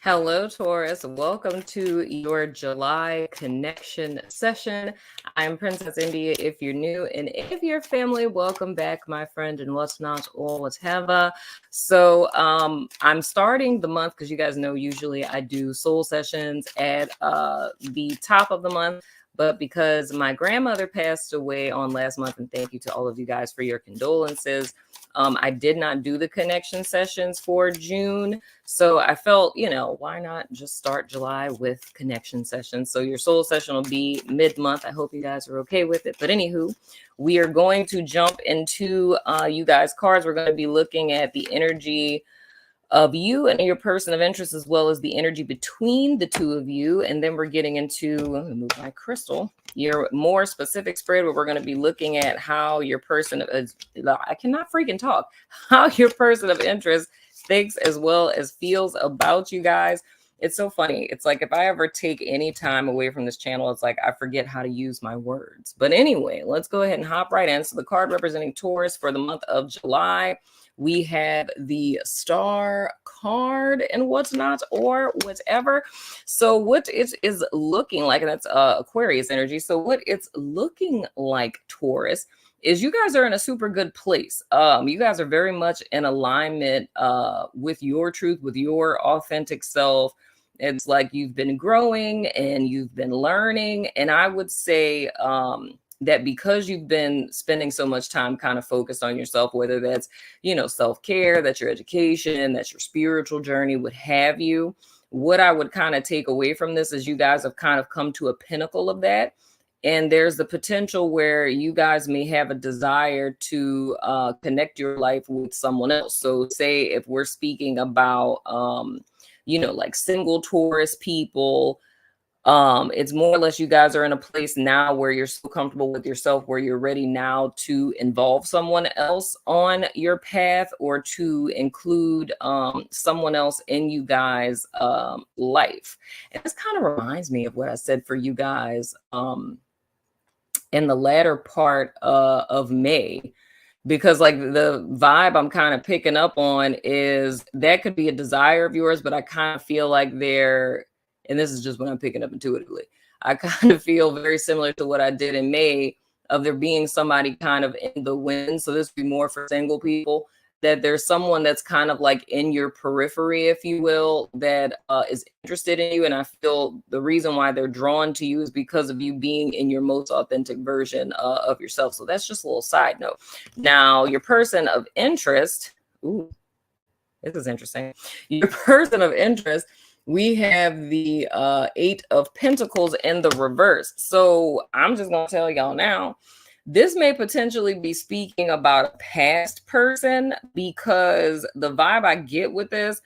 Hello, Taurus. Welcome to your July connection session. I'm Princess India if you're new, and if you're family, welcome back, my friend, and what's not or whatever. So I'm starting the month because you guys know usually I do soul sessions at the top of the month. But because my grandmother passed away on last month, and thank you to all of you guys for your condolences, I did not do the connection sessions for June. So I felt, why not just start July with connection sessions? So your soul session will be mid-month. I hope you guys are okay with it. But anywho, we are going to jump into you guys' cards. We're going to be looking at the energy of you and your person of interest, as well as the energy between the two of you. And then we're getting into, let me move my crystal, your more specific spread, where we're going to be looking at how your person, I cannot freaking talk, how your person of interest thinks as well as feels about you guys. It's so funny. It's like if I ever take any time away from this channel, it's like I forget how to use my words. But anyway, let's go ahead and hop right in. So the card representing Taurus for the month of July, we have the Star card and what's not or whatever. So what it is looking like, and that's Aquarius energy. So what it's looking like, Taurus, is you guys are in a super good place. You guys are very much in alignment with your truth, with your authentic self. It's like you've been growing and you've been learning. And I would say that because you've been spending so much time kind of focused on yourself, whether that's, self-care, that's your education, that's your spiritual journey, what have you, what I would kind of take away from this is you guys have kind of come to a pinnacle of that. And there's the potential where you guys may have a desire to connect your life with someone else. So say if we're speaking about, like single Taurus people, it's more or less you guys are in a place now where you're so comfortable with yourself, where you're ready now to involve someone else on your path or to include someone else in you guys' life. And this kind of reminds me of what I said for you guys in the latter part of May, because like the vibe I'm kind of picking up on is that could be a desire of yours, but I kind of feel like and this is just what I'm picking up intuitively, I kind of feel very similar to what I did in May of there being somebody kind of in the wind. So this would be more for single people, that there's someone that's kind of like in your periphery, if you will, that is interested in you. And I feel the reason why they're drawn to you is because of you being in your most authentic version of yourself. So that's just a little side note. Now, your person of interest, ooh, this is interesting. Your person of interest, we have the 8 of Pentacles in the reverse. So I'm just going to tell y'all now, this may potentially be speaking about a past person, because the vibe I get with this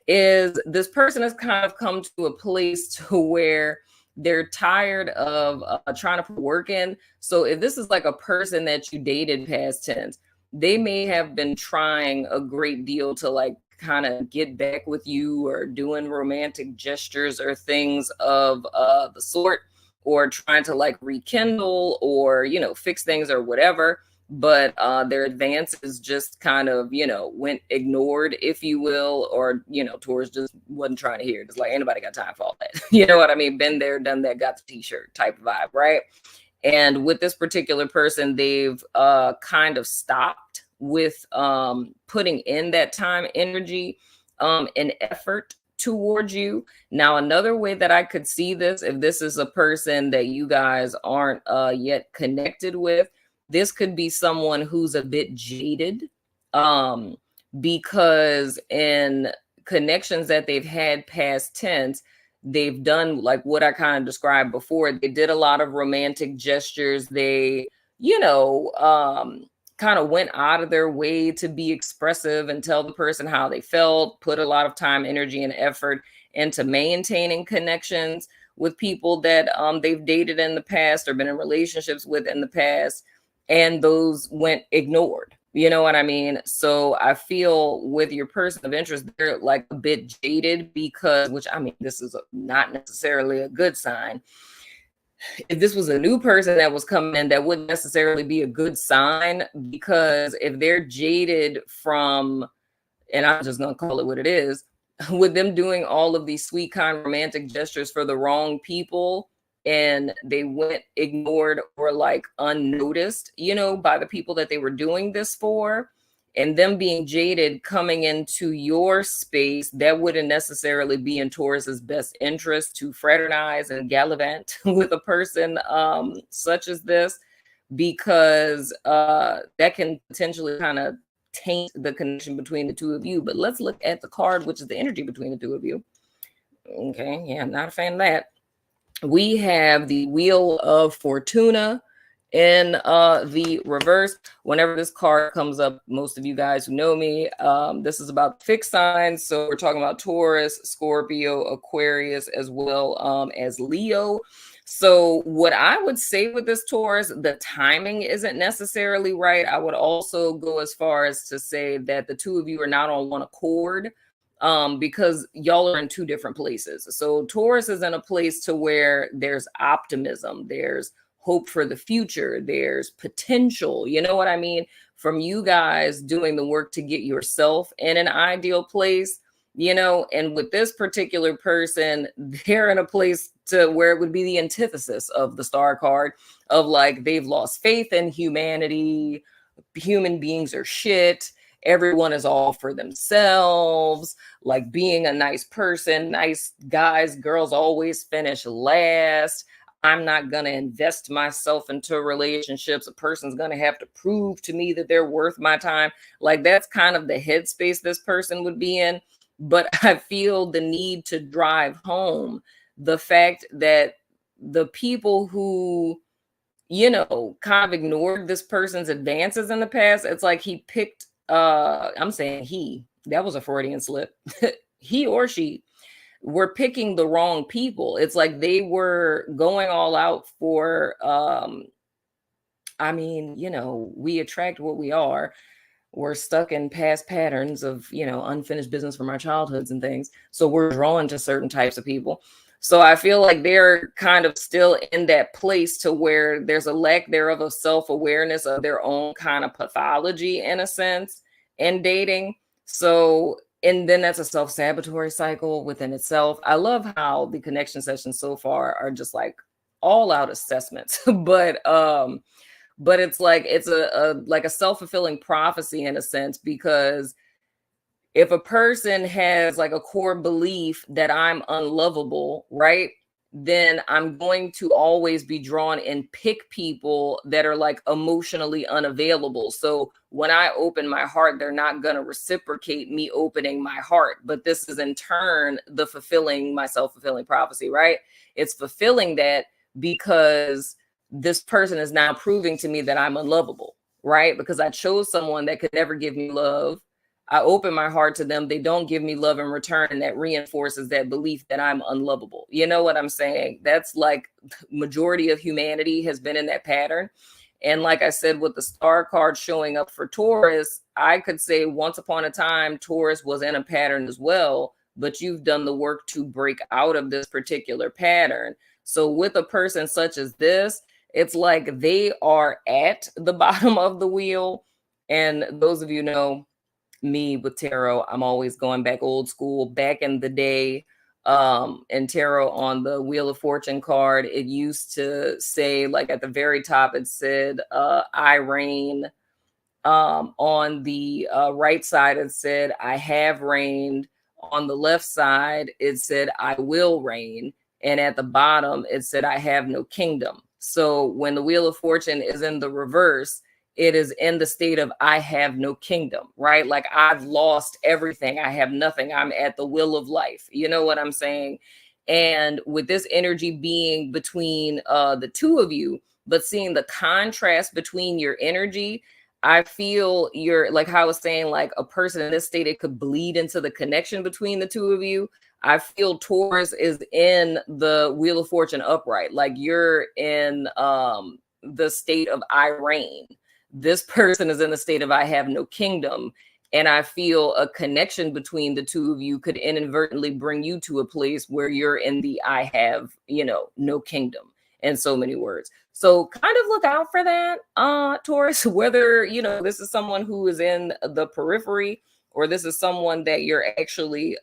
is this person has kind of come to a place to where they're tired of trying to put work in. So if this is like a person that you dated past tense, they may have been trying a great deal to like kind of get back with you or doing romantic gestures or things of the sort, or trying to like rekindle or, fix things or whatever. But their advances just kind of, went ignored, if you will, or, Taurus just wasn't trying to hear it. It's like anybody got time for all that. You know what I mean? Been there, done that, got the t-shirt type of vibe, right? And with this particular person, they've kind of stopped with putting in that time, energy, and effort towards you. Now, another way that I could see this, if this is a person that you guys aren't yet connected with, this could be someone who's a bit jaded, because in connections that they've had past tense, they've done like what I kind of described before. They did a lot of romantic gestures. They, kind of went out of their way to be expressive and tell the person how they felt, put a lot of time, energy, and effort into maintaining connections with people that they've dated in the past or been in relationships with in the past, and those went ignored. You know what I mean? So I feel with your person of interest, they're like a bit jaded because, which I mean, this is not necessarily a good sign. If this was a new person that was coming in, that wouldn't necessarily be a good sign, because if they're jaded from, and I'm just going to call it what it is, with them doing all of these sweet, kind, romantic gestures for the wrong people, and they went ignored or like unnoticed, by the people that they were doing this for, and them being jaded coming into your space, that wouldn't necessarily be in Taurus's best interest to fraternize and gallivant with a person such as this, because that can potentially kind of taint the connection between the two of you. But let's look at the card, which is the energy between the two of you. Okay, yeah, not a fan of that. We have the Wheel of Fortuna in the reverse. Whenever this card comes up, most of you guys who know me, this is about fixed signs. So we're talking about Taurus, Scorpio, Aquarius, as well as Leo. So what I would say with this Taurus, the timing isn't necessarily right. I would also go as far as to say that the two of you are not on one accord, because y'all are in two different places. So Taurus is in a place to where there's optimism, there's hope for the future, there's potential, you know what I mean, from you guys doing the work to get yourself in an ideal place, and with this particular person, they're in a place to where it would be the antithesis of the star card, of like they've lost faith in humanity, human beings are shit, everyone is all for themselves, like being a nice person, nice guys, girls always finish last. I'm not going to invest myself into relationships. A person's going to have to prove to me that they're worth my time. Like that's kind of the headspace this person would be in. But I feel the need to drive home the fact that the people who, kind of ignored this person's advances in the past, it's like he picked, I'm saying he, that was a Freudian slip. He or she were picking the wrong people. It's like they were going all out for, we attract what we are. We're stuck in past patterns of, unfinished business from our childhoods and things. So we're drawn to certain types of people. So I feel like they're kind of still in that place to where there's a lack thereof of self-awareness of their own kind of pathology in a sense in dating. So, and then that's a self-sabotatory cycle within itself. I love how the connection sessions so far are just like all out assessments, but it's like it's a self-fulfilling prophecy in a sense, because if a person has like a core belief that I'm unlovable, right, then I'm going to always be drawn and pick people that are like emotionally unavailable. So when I open my heart, they're not going to reciprocate me opening my heart. But this is in turn the my self-fulfilling prophecy, right? It's fulfilling that because this person is now proving to me that I'm unlovable, right? Because I chose someone that could never give me love. I open my heart to them. They don't give me love in return. And that reinforces that belief that I'm unlovable. You know what I'm saying? That's like majority of humanity has been in that pattern. And like I said, with the star card showing up for Taurus, I could say once upon a time, Taurus was in a pattern as well, but you've done the work to break out of this particular pattern. So with a person such as this, it's like they are at the bottom of the wheel. And those of you know, me with tarot, I'm always going back old school. Back in the day, in tarot, on the Wheel of Fortune card, it used to say, like at the very top, it said I reign. On the right side, it said I have reigned. On the left side, it said I will reign. And at the bottom, it said I have no kingdom. So when the Wheel of Fortune is in the reverse, it is in the state of I have no kingdom, right? Like I've lost everything. I have nothing. I'm at the will of life. You know what I'm saying? And with this energy being between the two of you, but seeing the contrast between your energy, I feel you're like how I was saying, like a person in this state, it could bleed into the connection between the two of you. I feel Taurus is in the Wheel of Fortune upright. Like you're in the state of I reign. This person is in the state of I have no kingdom. And I feel a connection between the two of you could inadvertently bring you to a place where you're in the I have, no kingdom, in so many words. So kind of look out for that, Taurus, whether, this is someone who is in the periphery or this is someone that you're actually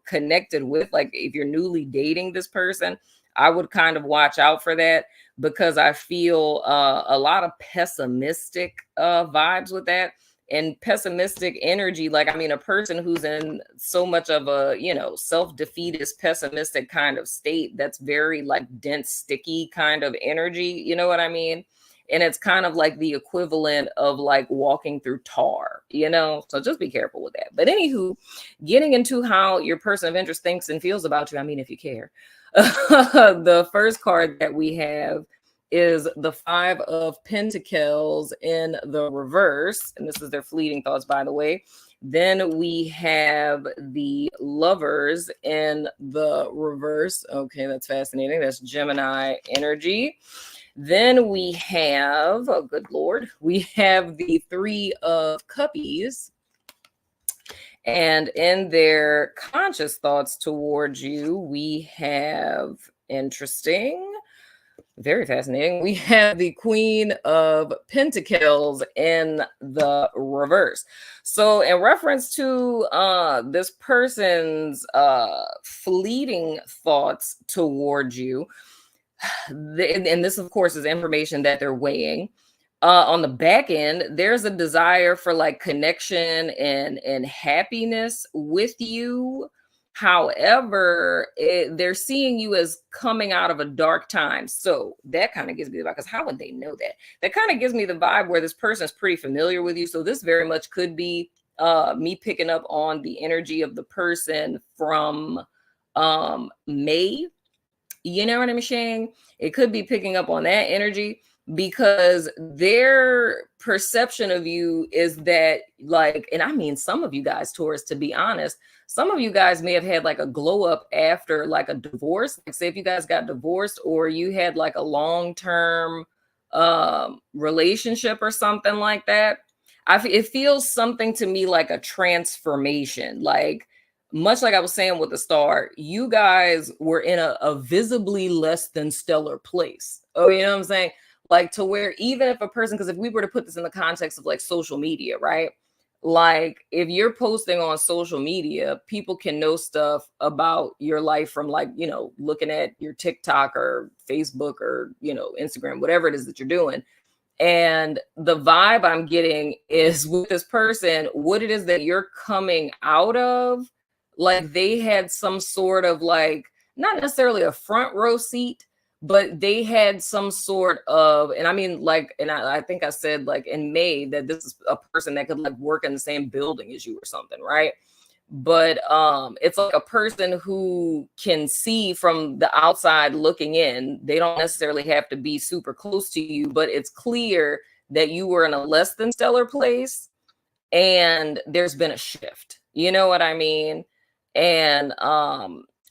connected with, like if you're newly dating this person, I would kind of watch out for that, because I feel a lot of pessimistic vibes with that. And pessimistic energy, like, I mean, a person who's in so much of a, self-defeatist, pessimistic kind of state, that's very like dense, sticky kind of energy, you know what I mean? And it's kind of like the equivalent of like walking through tar, so just be careful with that. But anywho, getting into how your person of interest thinks and feels about you, I mean, if you care. The first card that we have is the Five of Pentacles in the reverse. And this is their fleeting thoughts, by the way. Then we have the Lovers in the reverse. Okay, that's fascinating. That's Gemini energy. Then we have, oh, good Lord, we have the Three of Cuppies. And in their conscious thoughts towards you, we have, interesting, very fascinating, we have the Queen of Pentacles in the reverse. So in reference to this person's fleeting thoughts towards you, and this, of course, is information that they're weighing. On the back end, there's a desire for like connection and happiness with you. However, they're seeing you as coming out of a dark time. So that kind of gives me the vibe, because how would they know that? That kind of gives me the vibe where this person is pretty familiar with you. So this very much could be me picking up on the energy of the person from May. You know what I'm saying? It could be picking up on that energy, because their perception of you is that, like, and I mean, some of you guys, Taurus, to be honest, some of you guys may have had like a glow up after like a divorce. Like, say if you guys got divorced, or you had like a long-term relationship or something like that. It feels something to me like a transformation, like, much like I was saying with the star, you guys were in a visibly less than stellar place. Oh, you know what I'm saying? Like, to where even if a person, because if we were to put this in the context of like social media, right? Like, if you're posting on social media, people can know stuff about your life from like, looking at your TikTok or Facebook or, Instagram, whatever it is that you're doing. And the vibe I'm getting is with this person, what it is that you're coming out of, like they had some sort of like, not necessarily a front row seat, but they had some sort of, and I mean, like, and I think I said like in May that this is a person that could like work in the same building as you or something, right? But it's like a person who can see from the outside looking in. They don't necessarily have to be super close to you, but it's clear that you were in a less than stellar place and there's been a shift. You know what I mean? And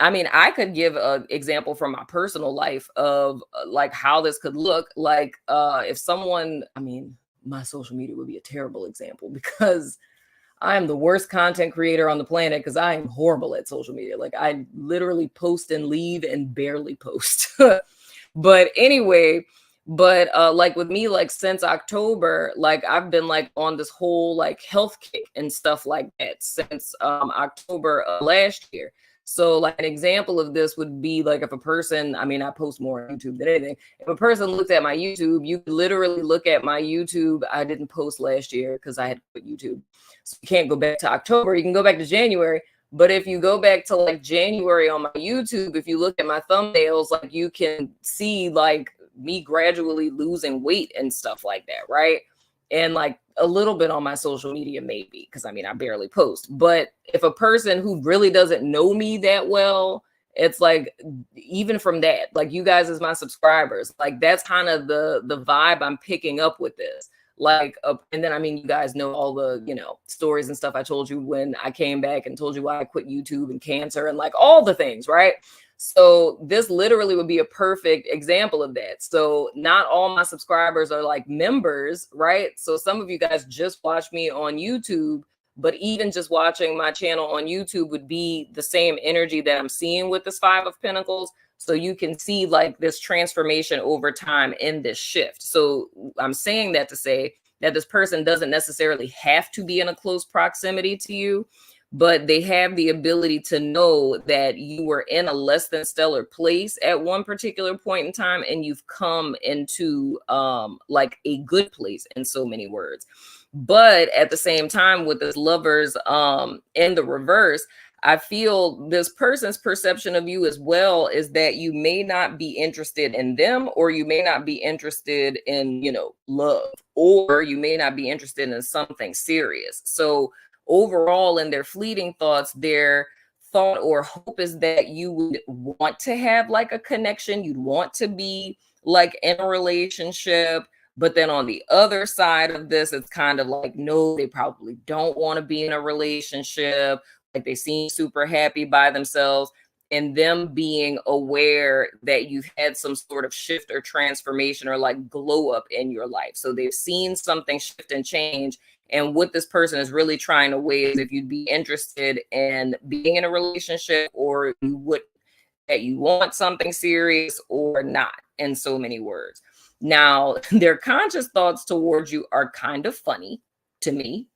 I mean, I could give an example from my personal life of like how this could look like if someone, I mean, my social media would be a terrible example, because I am the worst content creator on the planet, because I am horrible at social media. Like, I literally post and leave and barely post. But anyway, like with me, like since October, like I've been like on this whole like health kick and stuff like that since October of last year. So like an example of this would be like if a person, I mean, I post more on YouTube than anything. If a person looks at my YouTube, you literally look at my YouTube. I didn't post last year because I had quit YouTube. So you can't go back to October. You can go back to January. But if you go back to like January on my YouTube, if you look at my thumbnails, like you can see like me gradually losing weight and stuff like that, right? And like a little bit on my social media, maybe, because I mean, I barely post. But if a person who really doesn't know me that well, it's like, even from that, like you guys as my subscribers, like that's kind of the vibe I'm picking up with this. Like, and then, I mean, you guys know all the, stories and stuff I told you when I came back and told you why I quit YouTube and cancer and like all the things, right? So this literally would be a perfect example of that. So not all my subscribers are like members, right? So some of you guys just watch me on YouTube, but even just watching my channel on YouTube would be the same energy that I'm seeing with this Five of Pentacles. So you can see like this transformation over time in this shift. So I'm saying that to say that this person doesn't necessarily have to be in a close proximity to you, but they have the ability to know that you were in a less than stellar place at one particular point in time, and you've come into like a good place in so many words. But at the same time, with this lovers in the reverse, I feel this person's perception of you as well is that you may not be interested in them, or you may not be interested in, love, or you may not be interested in something serious. So overall, in their fleeting thoughts, their thought or hope is that you would want to have like a connection, you'd want to be like in a relationship. But then on the other side of this, it's kind of like, no, they probably don't want to be in a relationship. Like they seem super happy by themselves, and them being aware that you've had some sort of shift or transformation or like glow up in your life. So they've seen something shift and change. And what this person is really trying to weigh is if you'd be interested in being in a relationship, or that you want something serious or not, in so many words. Now, their conscious thoughts towards you are kind of funny to me,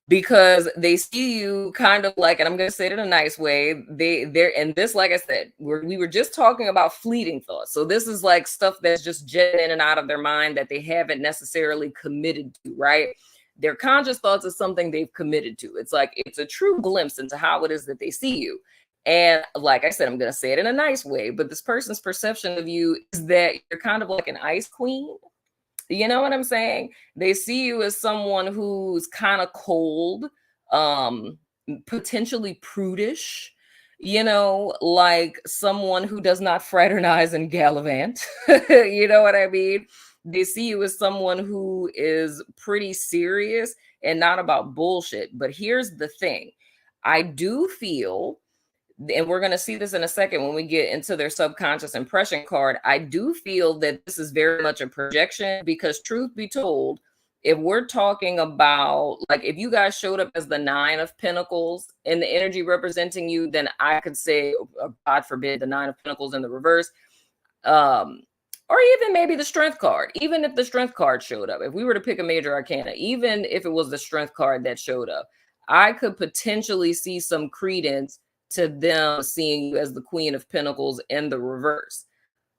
because they see you kind of like, and I'm going to say it in a nice way, they're and this, like I said, we were just talking about fleeting thoughts. So this is like stuff that's just jetting in and out of their mind that they haven't necessarily committed to, right? Their conscious thoughts is something they've committed to. It's like, it's a true glimpse into how it is that they see you. And like I said, I'm going to say it in a nice way, but this person's perception of you is that you're kind of like an ice queen. You know what I'm saying? They see you as someone who's kind of cold, potentially prudish, like someone who does not fraternize and gallivant. You know what I mean? They see you as someone who is pretty serious and not about bullshit. But here's the thing. I do feel, and we're going to see this in a second when we get into their subconscious impression card, I do feel that this is very much a projection, because truth be told, if we're talking about, like, if you guys showed up as the 9 of Pentacles and the energy representing you, then I could say, God forbid, the 9 of Pentacles in the reverse, or even maybe the Strength card. Even if the Strength card showed up, if we were to pick a major arcana, even if it was the Strength card that showed up, I could potentially see some credence to them seeing you as the Queen of Pentacles in the reverse.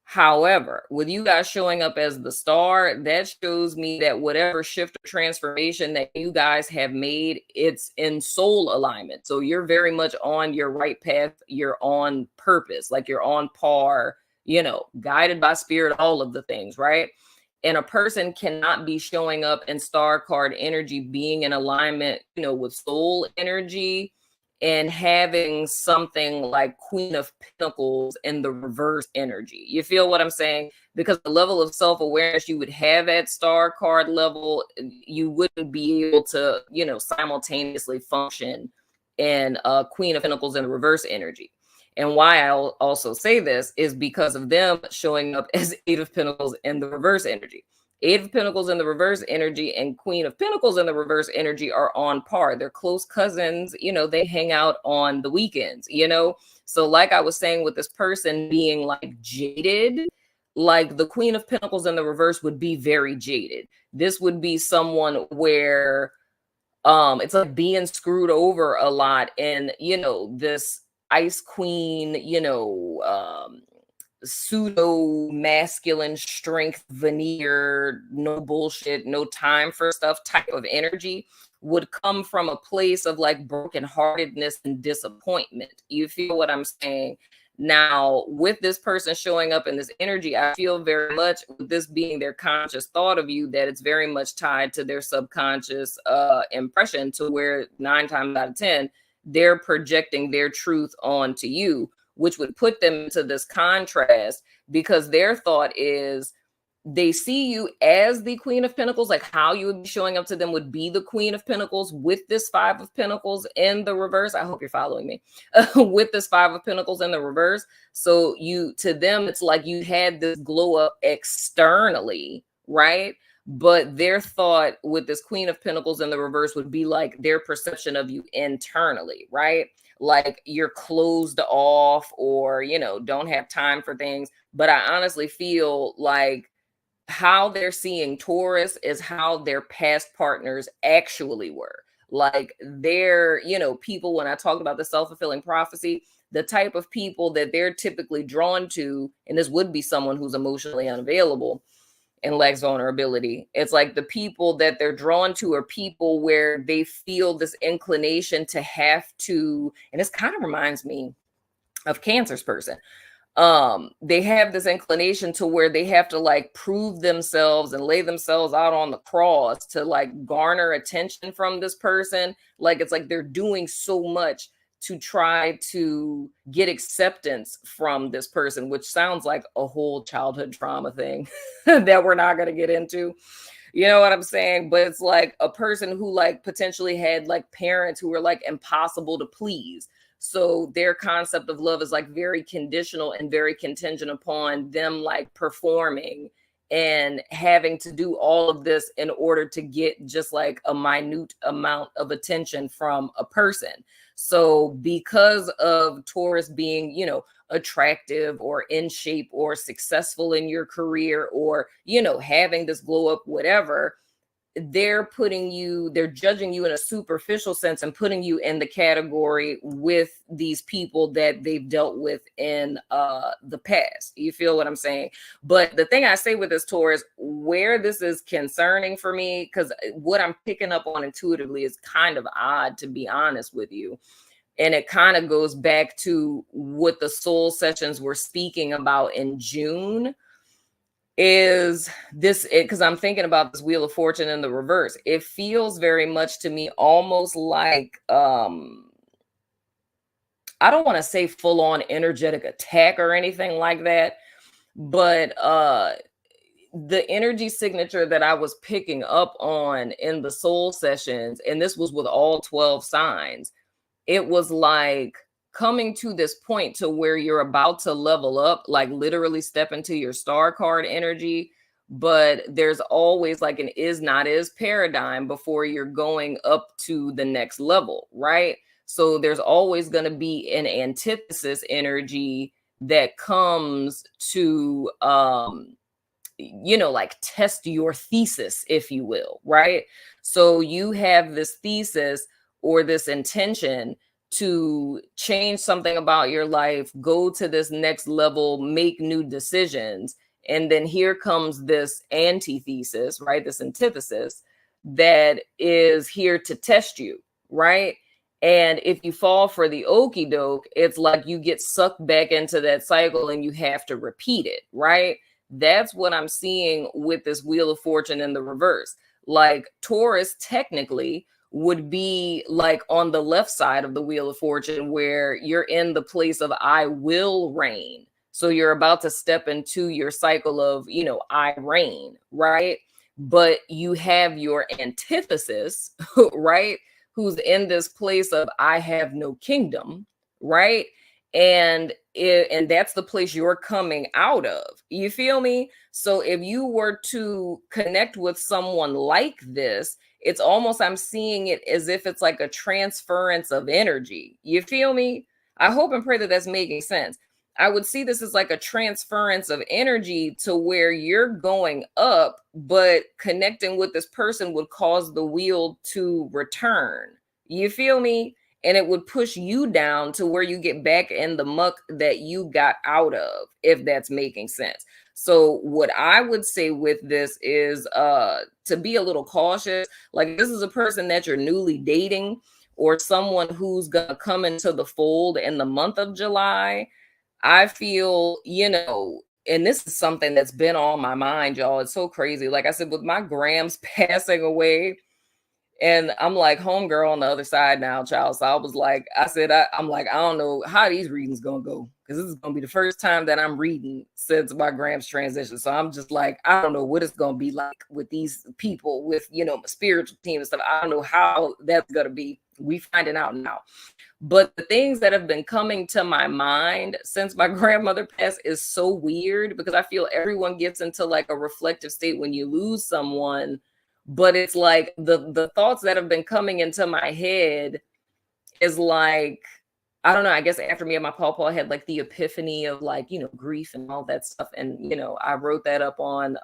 However, with you guys showing up as the Star, that shows me that whatever shift or transformation that you guys have made, it's in soul alignment. So you're very much on your right path. You're on purpose, like you're on par, guided by spirit, all of the things, right? And a person cannot be showing up in Star card energy, being in alignment, with soul energy, and having something like Queen of Pentacles in the reverse energy. You feel what I'm saying? Because the level of self-awareness you would have at Star card level, you wouldn't be able to, simultaneously function in Queen of Pentacles in the reverse energy. And why I'll also say this is because of them showing up as 8 of Pentacles in the reverse energy. 8 of Pentacles in the reverse energy and Queen of Pentacles in the reverse energy are on par. They're close cousins. They hang out on the weekends, So like I was saying, with this person being like jaded, like the Queen of Pentacles in the reverse would be very jaded. This would be someone where it's like being screwed over a lot. And, this Ice Queen, pseudo masculine strength veneer, no bullshit, no time for stuff type of energy would come from a place of like brokenheartedness and disappointment. You feel what I'm saying? Now, with this person showing up in this energy, I feel very much, with this being their conscious thought of you, that it's very much tied to their subconscious impression, to where 9 times out of 10, they're projecting their truth onto you, which would put them into this contrast, because their thought is they see you as the Queen of Pentacles, like how you would be showing up to them would be the Queen of Pentacles with this 5 of Pentacles in the reverse. I hope you're following me. With this 5 of Pentacles in the reverse. So to them, it's like you had this glow up externally, right? But their thought with this Queen of Pentacles in the reverse would be like their perception of you internally, right? Like you're closed off, or, don't have time for things. But I honestly feel like how they're seeing Taurus is how their past partners actually were. Like they're, people, when I talked about the self-fulfilling prophecy, the type of people that they're typically drawn to, and this would be someone who's emotionally unavailable and lacks vulnerability. It's like the people that they're drawn to are people where they feel this inclination to have to, and this kind of reminds me of Cancer's person. They have this inclination to where they have to like prove themselves and lay themselves out on the cross to like garner attention from this person. Like it's like they're doing so much to try to get acceptance from this person, which sounds like a whole childhood trauma thing that we're not going to get into. You know what I'm saying? But it's like a person who like potentially had like parents who were like impossible to please. So their concept of love is like very conditional and very contingent upon them like performing and having to do all of this in order to get just like a minute amount of attention from a person. So because of Taurus being, attractive or in shape or successful in your career or, having this glow up, whatever, they're judging you in a superficial sense and putting you in the category with these people that they've dealt with in the past. You feel what I'm saying? But the thing I say with this Taurus, where this is concerning for me, because what I'm picking up on intuitively is kind of odd, to be honest with you. And it kind of goes back to what the soul sessions were speaking about in June. Is this it? Because I'm thinking about this Wheel of Fortune in the reverse. It feels very much to me almost like I don't want to say full on energetic attack or anything like that, but the energy signature that I was picking up on in the soul sessions, and this was with all 12 signs, it was like coming to this point to where you're about to level up, like literally step into your star card energy. But there's always like an is not is paradigm before you're going up to the next level, right? So there's always going to be an antithesis energy that comes to, like test your thesis, if you will, right? So you have this thesis or this intention to change something about your life, go to this next level, make new decisions. And then here comes this antithesis, right? This antithesis that is here to test you, right? And if you fall for the okie doke, it's like you get sucked back into that cycle and you have to repeat it, right? That's what I'm seeing with this Wheel of Fortune in the reverse. Like Taurus technically would be like on the left side of the Wheel of Fortune, where you're in the place of I will reign. So you're about to step into your cycle of, I reign, right? But you have your antithesis, right? Who's in this place of I have no kingdom, right? And that's the place you're coming out of. You feel me? So if you were to connect with someone like this, it's almost, I'm seeing it as if it's like a transference of energy. You feel me? I hope and pray that that's making sense. I would see this as like a transference of energy to where you're going up, but connecting with this person would cause the wheel to return. You feel me? And it would push you down to where you get back in the muck that you got out of, if that's making sense. So what I would say with this is to be a little cautious. Like this is a person that you're newly dating or someone who's going to come into the fold in the month of July. I feel, and this is something that's been on my mind, y'all. It's so crazy. Like I said, with my grams passing away, and I'm like homegirl on the other side now, child. So I'm like, I don't know how these readings gonna go, because this is gonna be the first time that I'm reading since my Gram's transition. So I'm just like, I don't know what it's gonna be like with these people, with my spiritual team and stuff. I don't know how that's gonna be. We finding out now. But the things that have been coming to my mind since my grandmother passed is so weird, because I feel everyone gets into like a reflective state when you lose someone. But it's like the thoughts that have been coming into my head is like, I don't know, I guess after me and my pawpaw had like the epiphany of like, grief and all that stuff. And, I wrote that up on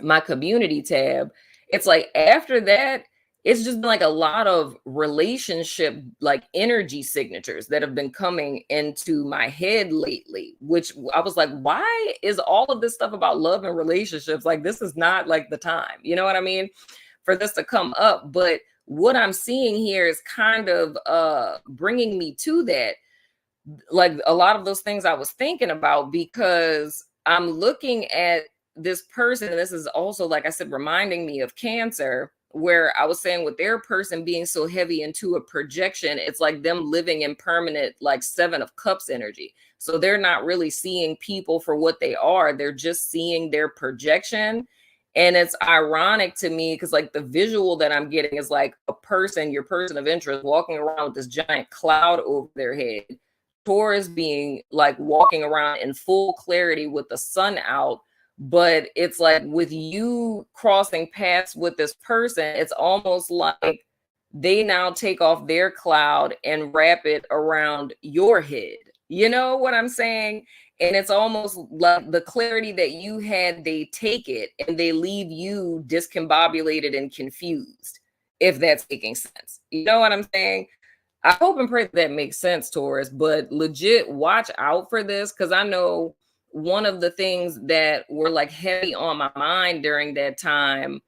my community tab. It's like after that, it's just been like a lot of relationship like energy signatures that have been coming into my head lately, which I was like, why is all of this stuff about love and relationships like this is not like the time, you know what I mean, for this to come up. But what I'm seeing here is kind of bringing me to that, like a lot of those things I was thinking about, because I'm looking at this person, and this is also, like I said, reminding me of Cancer, where I was saying with their person being so heavy into a projection, it's like them living in permanent, like 7 of Cups energy. So they're not really seeing people for what they are. They're just seeing their projection. And it's ironic to me because like the visual that I'm getting is like a person, your person of interest, walking around with this giant cloud over their head. Taurus being like walking around in full clarity with the sun out. But it's like with you crossing paths with this person, it's almost like they now take off their cloud and wrap it around your head. You know what I'm saying? And it's almost like the clarity that you had, they take it and they leave you discombobulated and confused, if that's making sense. You know what I'm saying? I hope and pray that makes sense, Taurus, but legit watch out for this, because I know one of the things that were like heavy on my mind during that time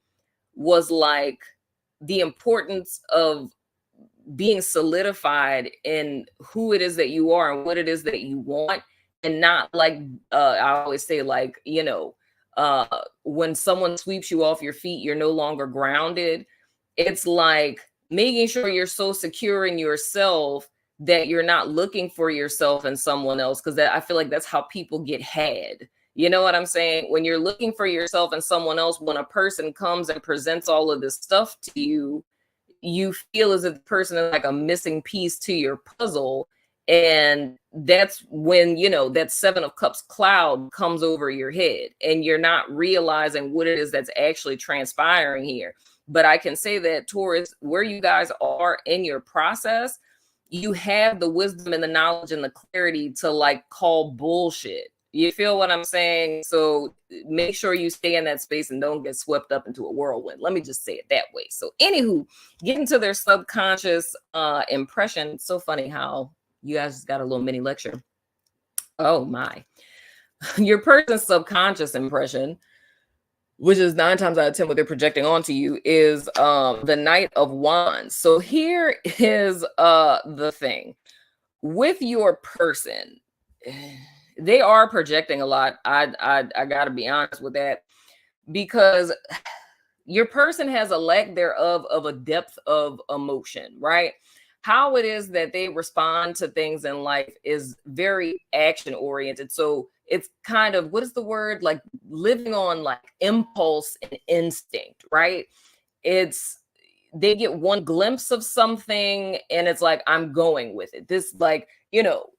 was like the importance of being solidified in who it is that you are and what it is that you want, and not like I always say, like, when someone sweeps you off your feet, you're no longer grounded. It's like making sure you're so secure in yourself that you're not looking for yourself in someone else, because I feel like that's how people get had. You know what I'm saying? When you're looking for yourself in someone else, when a person comes and presents all of this stuff to you, you feel as if the person is like a missing piece to your puzzle. And that's when, that 7 of Cups cloud comes over your head and you're not realizing what it is that's actually transpiring here. But I can say that, Taurus, where you guys are in your process, you have the wisdom and the knowledge and the clarity to like call bullshit. You feel what I'm saying? So make sure you stay in that space and don't get swept up into a whirlwind. Let me just say it that way. So anywho, getting to their subconscious impression. It's so funny how you guys got a little mini lecture. Oh my. Your person's subconscious impression, which is 9 times out of 10 what they're projecting onto you, is the Knight of Wands. So here is the thing with your person. They are projecting a lot. I gotta be honest with that, because your person has a lack thereof of a depth of emotion, right? How it is that they respond to things in life is very action oriented. So it's kind of, what is the word? Like living on like impulse and instinct, right? It's, they get one glimpse of something and it's like, I'm going with it. This, like,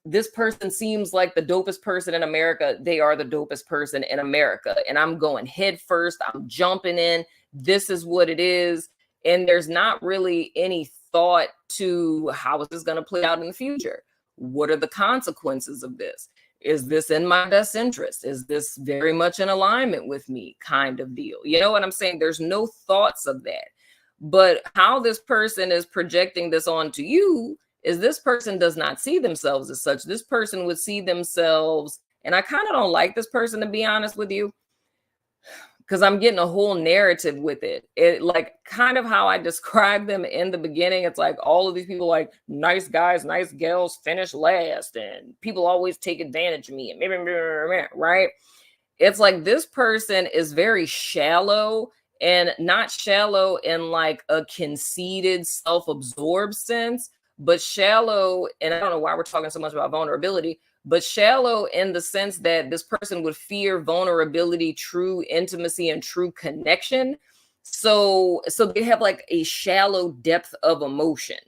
this person seems like the dopest person in America. They are the dopest person in America. And I'm going head first. I'm jumping in. This is what it is. And there's not really any thought to how is this going to play out in the future? What are the consequences of this? Is this in my best interest? Is this very much in alignment with me, kind of deal? You know what I'm saying? There's no thoughts of that. But how this person is projecting this onto you is this person does not see themselves as such. This person would see themselves, and I kind of don't like this person, to be honest with you, because I'm getting a whole narrative with it. It like kind of how I described them in the beginning. It's like all of these people, like nice guys, nice girls, finish last, and people always take advantage of me, and right? It's like this person is very shallow, and not shallow in like a conceited, self-absorbed sense, but shallow, and I don't know why we're talking so much about vulnerability, but shallow in the sense that this person would fear vulnerability, true intimacy, and true connection. So they have like a shallow depth of emotion,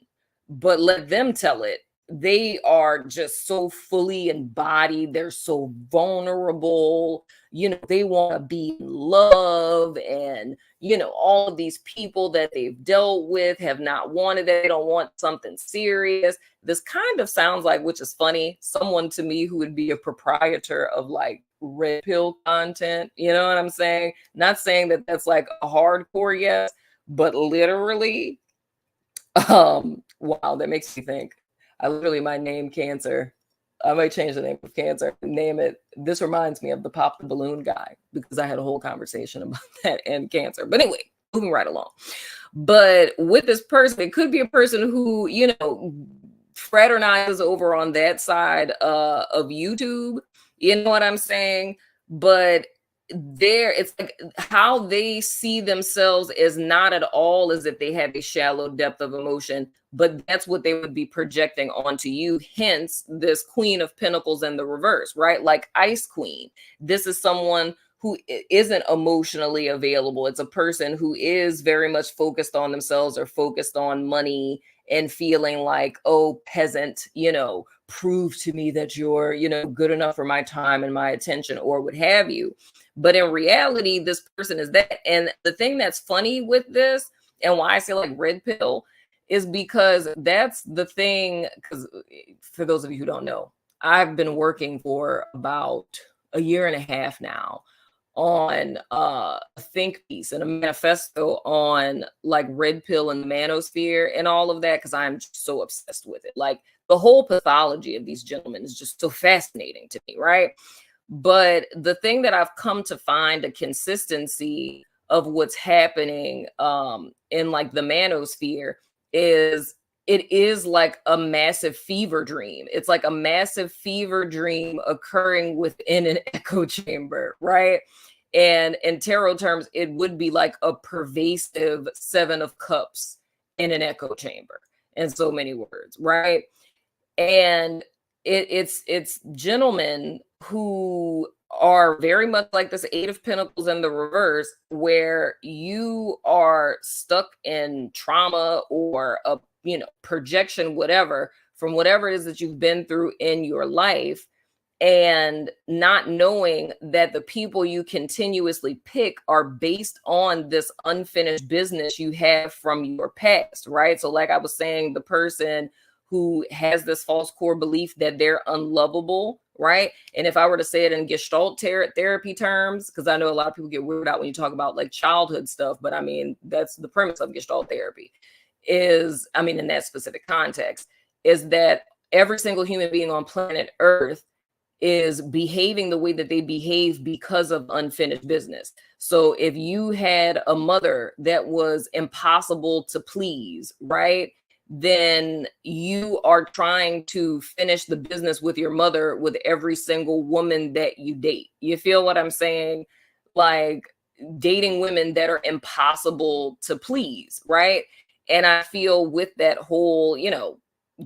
but let them tell it they are just so fully embodied. They're so vulnerable. They want to be in love, and all of these people that they've dealt with have not wanted that. They don't want something serious. This kind of sounds like, which is funny, someone to me who would be a proprietor of like red pill content. You know what I'm saying? Not saying that that's like a hardcore yes, but literally, wow, that makes me think. I literally might name Cancer. I might change the name of Cancer and name it. This reminds me of the Pop the Balloon guy, because I had a whole conversation about that and Cancer. But anyway, moving right along. But with this person, it could be a person who, fraternizes over on that side of YouTube. You know what I'm saying? But it's like how they see themselves is not at all as if they have a shallow depth of emotion, but that's what they would be projecting onto you. Hence this Queen of Pentacles in the reverse, right? Like Ice Queen. This is someone who isn't emotionally available. It's a person who is very much focused on themselves or focused on money and feeling like, oh, peasant, prove to me that you're, good enough for my time and my attention, or what have you. But in reality, this person is that. And the thing that's funny with this, and why I say like red pill, is because that's the thing. Because for those of you who don't know, I've been working for about a year and a half now on a think piece and a manifesto on like red pill and the manosphere and all of that, because I'm just so obsessed with it. Like the whole pathology of these gentlemen is just so fascinating to me, right? But the thing that I've come to find a consistency of what's happening in like the manosphere is it is like a massive fever dream. It's like a massive fever dream occurring within an echo chamber, right? And in tarot terms, it would be like a pervasive Seven of Cups in an echo chamber, in so many words, right? And it's gentlemen who are very much like this Eight of Pentacles in the reverse, where you are stuck in trauma or a projection, whatever, from whatever it is that you've been through in your life, and not knowing that the people you continuously pick are based on this unfinished business you have from your past, right? So like I was saying, the person who has this false core belief that they're unlovable, right? And if I were to say it in Gestalt therapy terms, because I know a lot of people get weirded out when you talk about like childhood stuff, but I mean, that's the premise of Gestalt therapy is, I mean, in that specific context, is that every single human being on planet Earth is behaving the way that they behave because of unfinished business. So if you had a mother that was impossible to please, right, then you are trying to finish the business with your mother with every single woman that you date. You feel what I'm saying? Like dating women that are impossible to please, right? And I feel with that whole,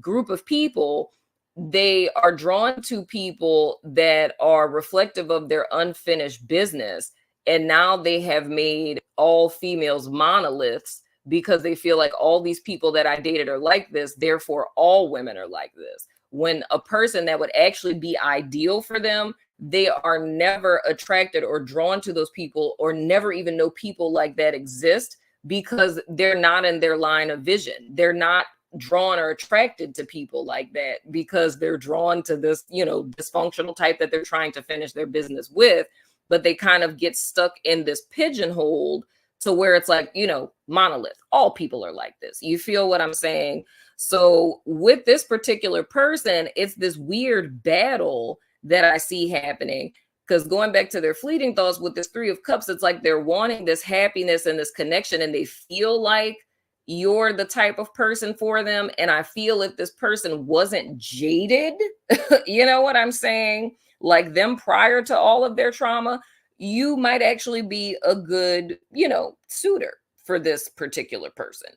group of people, they are drawn to people that are reflective of their unfinished business. And now they have made all females monoliths because they feel like all these people that I dated are like this, therefore all women are like this. When a person that would actually be ideal for them, they are never attracted or drawn to those people, or never even know people like that exist, because they're not in their line of vision. They're not drawn or attracted to people like that because they're drawn to this, dysfunctional type that they're trying to finish their business with. But they kind of get stuck in this pigeonhole to where it's like, monolith. All people are like this. You feel what I'm saying? So with this particular person, it's this weird battle that I see happening. Because going back to their fleeting thoughts with this Three of Cups, it's like they're wanting this happiness and this connection, and they feel like you're the type of person for them. And I feel if this person wasn't jaded, you know what I'm saying? Like them prior to all of their trauma, you might actually be a good, suitor for this particular person.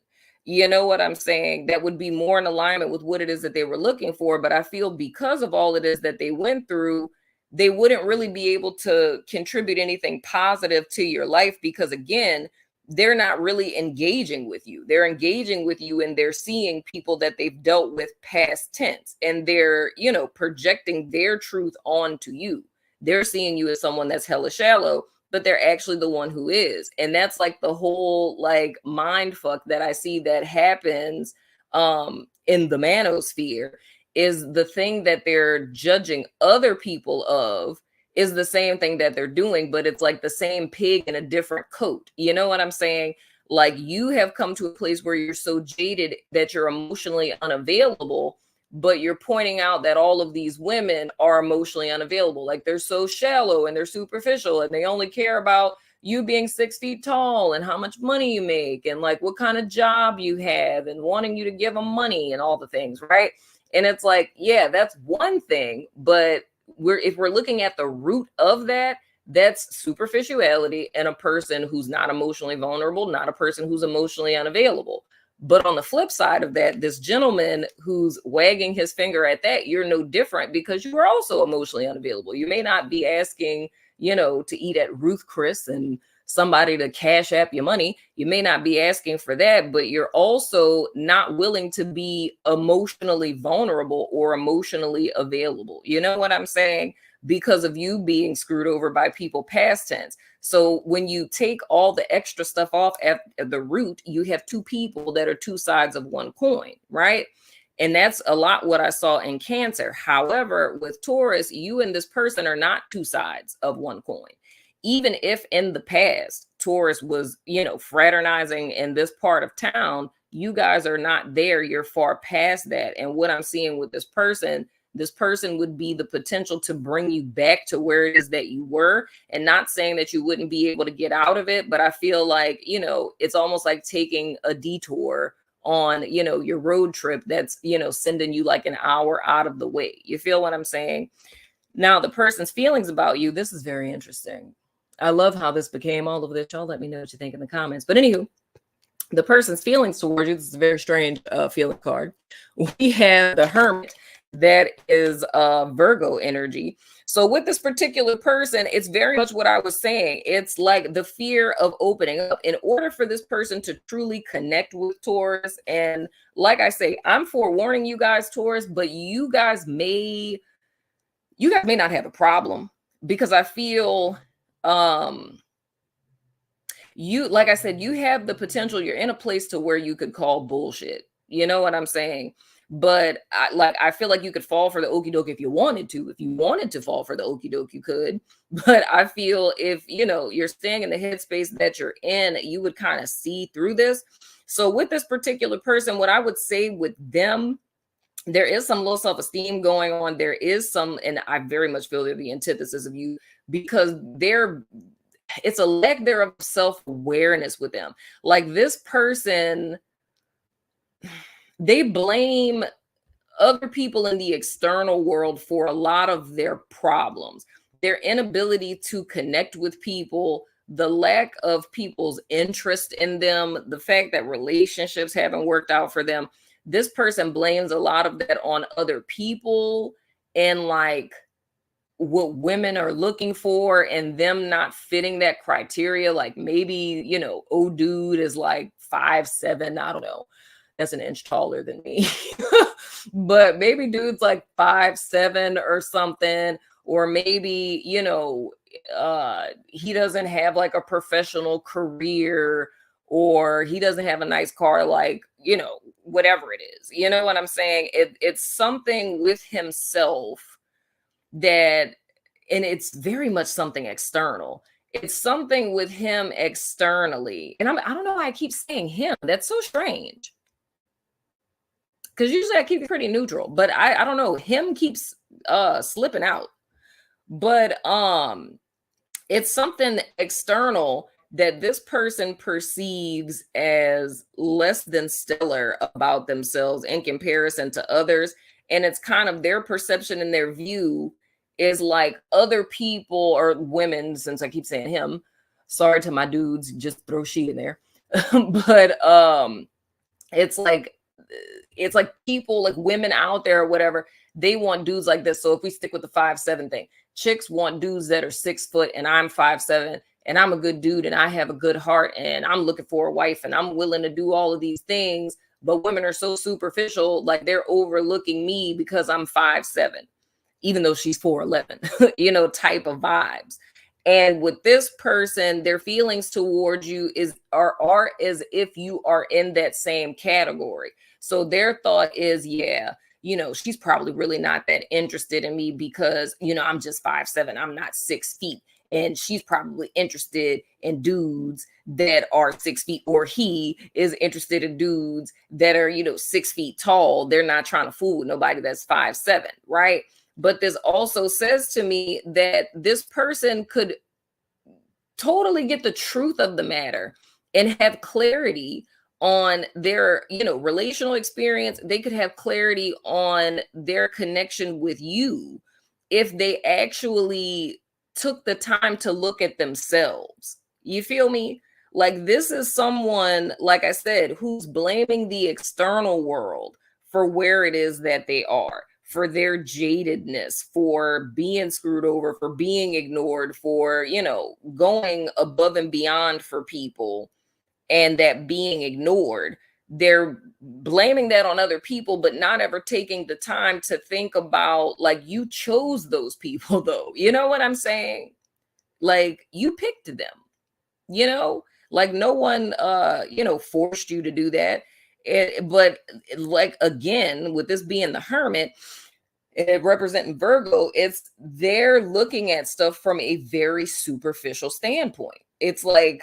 You know what I'm saying? That would be more in alignment with what it is that they were looking for. But I feel because of all it is that they went through, they wouldn't really be able to contribute anything positive to your life, because again, they're not really engaging with you. They're engaging with you and they're seeing people that they've dealt with past tense, and they're, projecting their truth onto you. They're seeing you as someone that's hella shallow, but they're actually the one who is. And that's like the whole like mind fuck that I see that happens in the manosphere, is the thing that they're judging other people of is the same thing that they're doing, but it's like the same pig in a different coat. You know what I'm saying? Like, you have come to a place where you're so jaded that you're emotionally unavailable, but you're pointing out that all of these women are emotionally unavailable. Like, they're so shallow and they're superficial and they only care about you being 6 feet tall and how much money you make and like what kind of job you have and wanting you to give them money and all the things, right? And it's like, yeah, that's one thing, but if we're looking at the root of that, that's superficiality and a person who's not emotionally vulnerable, not a person who's emotionally unavailable. But on the flip side of that, this gentleman who's wagging his finger at that, you're no different because you are also emotionally unavailable. You may not be asking, to eat at Ruth Chris and somebody to cash app your money. You may not be asking for that, but you're also not willing to be emotionally vulnerable or emotionally available. You know what I'm saying? Because of you being screwed over by people past tense. So when you take all the extra stuff off at the root, you have two people that are two sides of one coin, right? And that's a lot what I saw in Cancer. However, with Taurus, you and this person are not two sides of one coin. Even if in the past Taurus was, fraternizing in this part of town, you guys are not there. You're far past that. And what I'm seeing with this person would be the potential to bring you back to where it is that you were. And not saying that you wouldn't be able to get out of it, but I feel like, it's almost like taking a detour on, your road trip that's, sending you like an hour out of the way. You feel what I'm saying? Now, the person's feelings about you, this is very interesting. I love how this became all of this. Y'all let me know what you think in the comments. But anywho, the person's feelings towards you, this is a very strange feeling card. We have the Hermit, that is Virgo energy. So with this particular person, it's very much what I was saying. It's like the fear of opening up in order for this person to truly connect with Taurus. And like I say, I'm forewarning you guys, Taurus, but you guys may not have a problem, because I feel you, like I said, you have the potential. You're in a place to where you could call bullshit. You know what I'm saying? But I feel like you could fall for the okie doke if you wanted to. If you wanted to fall for the okie doke, you could. But I feel if, you're staying in the headspace that you're in, you would kind of see through this. So with this particular person, what I would say with them, there is some low self-esteem going on. There is some, and I very much feel they're the antithesis of you, because it's a lack there of self-awareness with them. Like, this person, they blame other people in the external world for a lot of their problems, their inability to connect with people, the lack of people's interest in them, the fact that relationships haven't worked out for them. This person blames a lot of that on other people and like what women are looking for and them not fitting that criteria. Like, maybe, oh, dude is like 5'7", I don't know. That's an inch taller than me. But maybe dude's like 5'7" or something. Or maybe, he doesn't have like a professional career, or he doesn't have a nice car, like, whatever it is. You know what I'm saying? It's something with himself that, and it's very much something external. It's something with him externally. And I don't know why I keep saying him. That's so strange, because usually I keep it pretty neutral, but I don't know. Him keeps slipping out. But it's something external that this person perceives as less than stellar about themselves in comparison to others. And it's kind of their perception and their view is like other people or women, since I keep saying him, sorry to my dudes, just throw she in there. But it's like people, like women out there or whatever, they want dudes like this. So if we stick with the 5'7" thing, chicks want dudes that are 6 foot and I'm 5'7", and I'm a good dude and I have a good heart and I'm looking for a wife and I'm willing to do all of these things, but women are so superficial, like they're overlooking me because I'm 5'7", even though she's 4'11", type of vibes. And with this person, their feelings towards you are as if you are in that same category. So their thought is, yeah, she's probably really not that interested in me because, I'm just 5'7", I'm not 6 feet. And she's probably interested in dudes that are 6 feet, or he is interested in dudes that are, 6 feet tall. They're not trying to fool with nobody that's 5'7", right? But this also says to me that this person could totally get the truth of the matter and have clarity on their, relational experience. They could have clarity on their connection with you if they actually took the time to look at themselves. You feel me? Like, this is someone, like I said, who's blaming the external world for where it is that they are, for their jadedness, for being screwed over, for being ignored, for, going above and beyond for people, and that being ignored. They're blaming that on other people, but not ever taking the time to think about, like, you chose those people though. You know what I'm saying? Like, you picked them, like no one, forced you to do that. But like, again, with this being the Hermit, representing Virgo, it's they're looking at stuff from a very superficial standpoint. It's like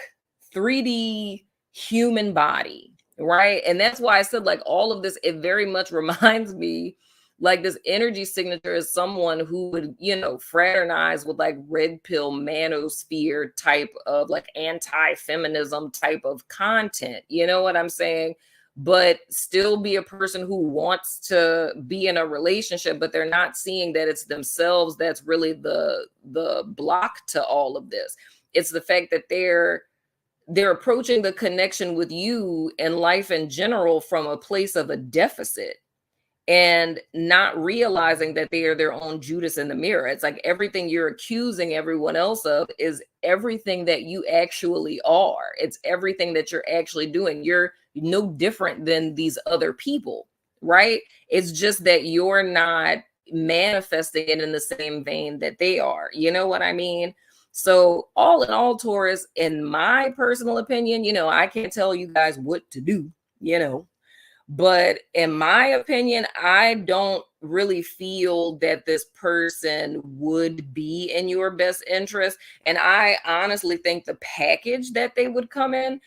3D human body, right? And that's why I said, like, all of this, it very much reminds me, like, this energy signature is someone who would, fraternize with like red pill manosphere type of, like, anti-feminism type of content. You know what I'm saying? But still be a person who wants to be in a relationship, but they're not seeing that it's themselves that's really the block to all of this. It's the fact that they're approaching the connection with you and life in general from a place of a deficit, and not realizing that they are their own Judas in the mirror. It's like everything you're accusing everyone else of is everything that you actually are. It's everything that you're actually doing. You're no different than these other people, right? It's just that you're not manifesting it in the same vein that they are. You know what I mean? So all in all, Taurus, in my personal opinion, I can't tell you guys what to do, but in my opinion, I don't really feel that this person would be in your best interest. And I honestly think the package that they would come in,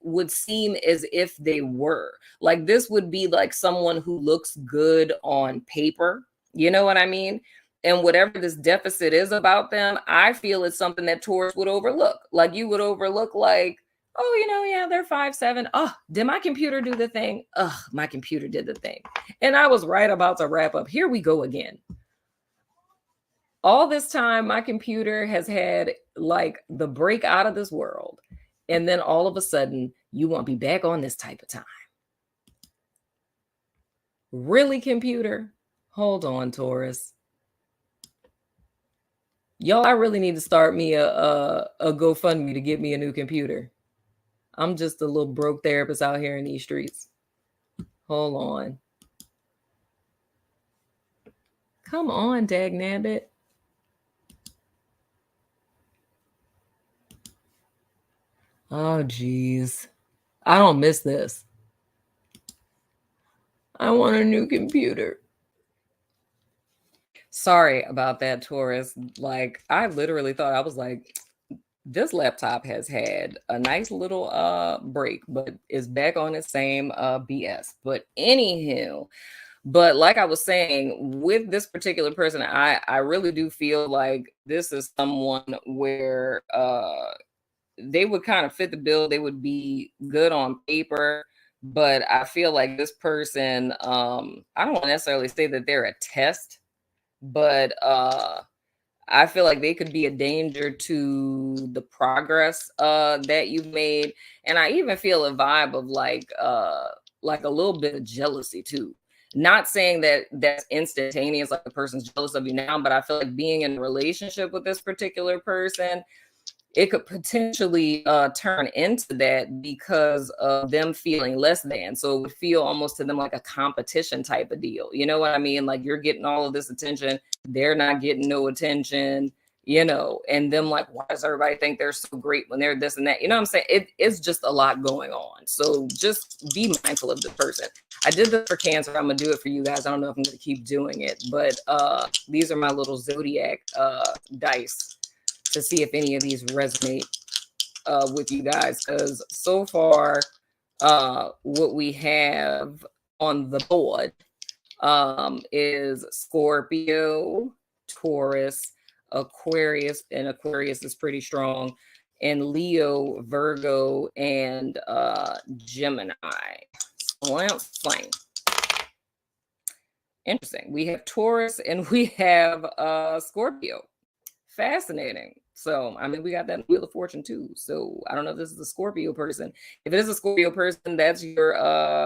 would seem as if they were. Like, this would be like someone who looks good on paper. You know what I mean? And whatever this deficit is about them, I feel it's something that Taurus would overlook. Like, you would overlook, like, oh, yeah, they're 5'7". Oh, did my computer do the thing? Oh, my computer did the thing. And I was right about to wrap up. Here we go again. All this time, my computer has had like the break out of this world. And then all of a sudden, you won't be back on this type of time. Really, computer? Hold on, Taurus. Y'all, I really need to start me a GoFundMe to get me a new computer. I'm just a little broke therapist out here in these streets. Hold on. Come on, dagnabbit. Oh, geez. I don't miss this. I want a new computer. Sorry about that, Taurus. Like, I literally thought, I was like, this laptop has had a nice little break, but is back on its same BS. But anywho, but like I was saying, with this particular person, I really do feel like this is someone where they would kind of fit the bill. They would be good on paper, but I feel like this person, I don't necessarily say that they're a test, but I feel like they could be a danger to the progress that you've made. And I even feel a vibe of like a little bit of jealousy too. Not saying that that's instantaneous, like the person's jealous of you now, but I feel like being in a relationship with this particular person, it could potentially turn into that because of them feeling less than. So it would feel almost to them like a competition type of deal. You know what I mean? Like you're getting all of this attention, they're not getting no attention, you know, and them like, why does everybody think they're so great when they're this and that? You know what I'm saying? It's just a lot going on. So just be mindful of the person. I did this for Cancer. I'm going to do it for you guys. I don't know if I'm going to keep doing it, but these are my little zodiac dice to see if any of these resonate with you guys, because so far what we have on the board is Scorpio, Taurus, Aquarius, and Aquarius is pretty strong, and Leo, Virgo, and Gemini. Slang. Interesting. We have Taurus and we have Scorpio. Fascinating. So, I mean, we got that Wheel of Fortune too. So, I don't know if this is a Scorpio person. If it is a Scorpio person, that's your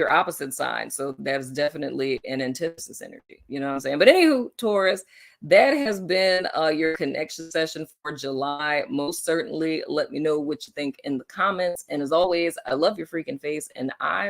opposite sign. So, that's definitely an antithesis energy. You know what I'm saying? But anywho, Taurus, that has been your connection session for July. Most certainly, let me know what you think in the comments. And as always, I love your freaking face, and I